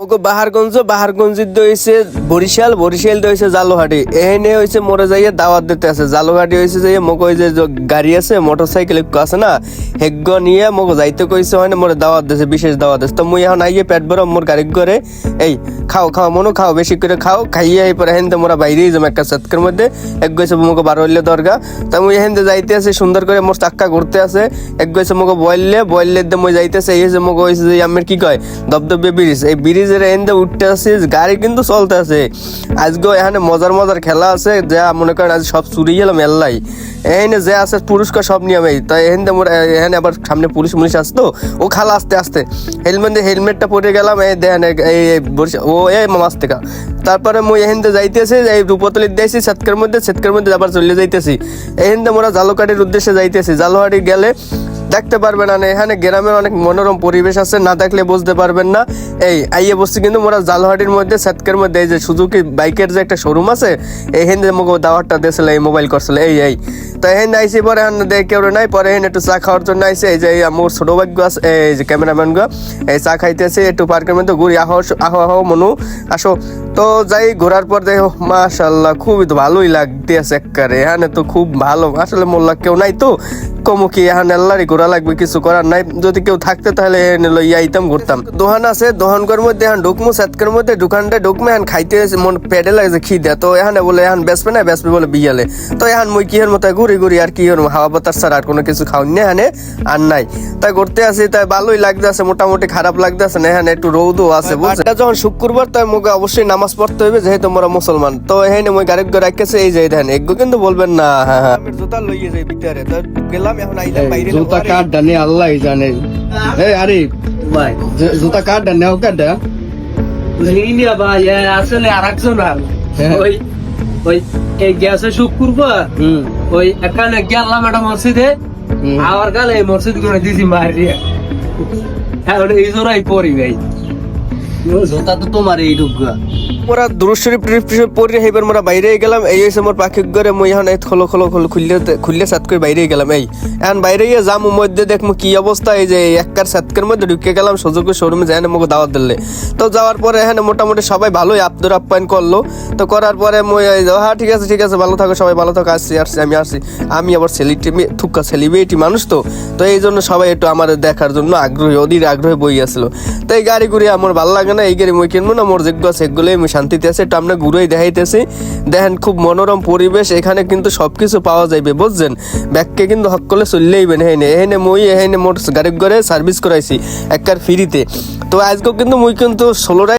বাহারগঞ্জ হয়েছে বরিশাল হয়েছে জালুহাটি এখানে হয়েছে মোরে যাইয়ে দাওয়াত দিতে আছে। জালুহাটি হয়েছে যে মোক ওই যে গাড়ি আছে মোটরসাইকেল আছে না হেগ্য নিয়ে মোক যাইতে কইছে হয় না মোরে দাওয়াত দিছে, বিশেষ দাওয়াত দিছে। তো মুই এখন আইয়ে পেট ভরা মোর গাড়ি করে এই খাও মনো খাও, বেশি করে খাও, খাইয়ে পরে হেন মোরা বাইরেই যাবো একটা সাতকের মধ্যে এক গেছে মোক বারোলে দরগা। তা মুই হেন যাইতে আছে সুন্দর করে মোর চাক্কা ঘুরতে আছে এক গেছে মোক বললে মুই যাইতেছে এই যে মোক হয়েছে যে আমার কি কয় দবদবে ব্রিজ, এই ব্রিজের এন্দে উঠতে আছে গাড়ি কিন্তু চলতে আছে। আজকে এখানে মজার খেলা আছে যা মনে করেন আজ সব চুরি গেলাম এল্লাই এখানে যে আছে পুরস্কার সব নিয়মে। তাই এখানে আবার সামনে পুলিশ আসতো ও খালা আস্তে হেলমেটটা পরে গেলাম এই দেখেন ও মাছ থেকে। তারপরে মুই এখানে যাইতেছি এই রূপতলির দিয়েছি সেতকের মধ্যে আবার চলে যাইতেছি। এখানে মোরা জালুকাটির উদ্দেশ্যে যাইতেছি। জালুকাটি গেলে দেখতে পারবেন না, এখানে গ্রামের অনেক মনোরম পরিবেশ আছে, না দেখলে বুঝতে পারবেন না। এই আইয়ে বসছি কিন্তু মোরা জালহাটির মধ্যে সেতকের মধ্যে এই যে সুজুকি বাইকের যে একটা শোরুম আছে এইখানে যে মোক দাওয়ারটা দিয়েছিল এই মোবাইল করছিল এই তো এখানে আইসি পরে দেখ কেউ নাই। পরে এখানে একটু চা খাওয়ার জন্য আইসে এই যে আমার ছোট ভাগ্য আছে এই যে ক্যামেরাম্যান গো এই চা খাইতেছে একটু পার্কের মধ্যে ঘুরি আহো মনু আসো। তো যাই ঘোরার পর দেখো মাশাল্লাহ খুবই তো ভালোই লাগতে আছে একবারে। এখানে তো খুব ভালো আসলে মোল্লা কেউ নাই তো কমু কি এখানে আল্লাহরই ঘোরা লাগবে, কিছু করার নাই। যদি কেউ থাকতে তাহলে আইতাম ঘুরতাম। দোকান আছে দোকানকার মধ্যে এখন ঢুকমু সেতকের মধ্যে দোকানটা ঢুকমু এখন খাইতে মন পেটে লাগছে খিদে। তো এখানে বলে এখন বেসবে বলে বিয়ালে। তো এখন মুই কিহের মতো ঘুরি আর কি হাওয়া বাতাস ছাড়া আর কোনো কিছু খাওয়াই না এখানে আর নাই। তাই ঘুরতে আসি তাই ভালোই লাগতে আছে, মোটামুটি খারাপ লাগতে আছে না। এখানে একটু রৌদও আছে বুঝছেন, যখন শুক্রবার তাই মুখে অবশ্যই নামাজ পড়তে হবে যেহেতু মোরা মুসলমান। তো এখানে মুই গাড়ি করে রাখতেছে এই যে দেখেন এগুলো কিন্তু বলবেন না। হ্যাঁ জুতা লইয়ে যাই ভিতরে তো গেলাম এখন আইলাম বাইরে জুতা কাট ডানে আল্লাহ জানে। এই আরে ভাই জুতা কাট ডানে ও কাট দা নিনিয়া ভাই আসলে আরেকজন ওই এই গ্যাসে শুক্রবার ওই এখানে গেলাম একটা মসজিদে আমার গালে এই মসজিদ করে দিছি মারিয়া এখন এই জোড়াই পড়ি ভাই জোতা তো তোমার এই ঢুকা মোরা দুরূদ শরীফ পড়ে হেবার মোরা বাইরে গেলাম। এই হইছে মোর পাখি ঘরে মুই এখন খোলো খুললে সাত করে বাইরে গেলাম। এই এখন বাইরে গিয়ে যাম মধ্যে দেখমু কি অবস্থা। এই যে এককার সাতকের মধ্যে ঢুকে গেলাম সুযোগের শোরুমে যাই না মুখ দাওয়াত দিলে। তো যাওয়ার পরে এখানে মোটামুটি সবাই ভালোই আপ্যায়ন করলো। তো করার পরে মুই হ্যাঁ ঠিক আছে ভালো থাকো সবাই ভালো থাকো আমি আবার সেলিব্রিটি মানুষ তো এই জন্য সবাই একটু আমাদের দেখার জন্য অধীর আগ্রহে বই আসলো। তো এই গাড়ি ঘুরে আমার ভালো লাগে না, এই গাড়ি মুই কিনবো না, মোর যোগ্য আছে এগুলোই আমি শান্তিতে আছে। একটু আমরা ঘুরেই দেখাইতেছি দেখেন খুব মনোরম পরিবেশ। এখানে কিন্তু সবকিছু পাওয়া যাইবে বুঝছেন, ব্যাগকে কিন্তু হক করলে চললেইবেন। এখানে মোট গাড়ি ঘরে সার্ভিস করাইছি একবার ফ্রিতে। তো আজকেও কিন্তু মুই কিন্তু 16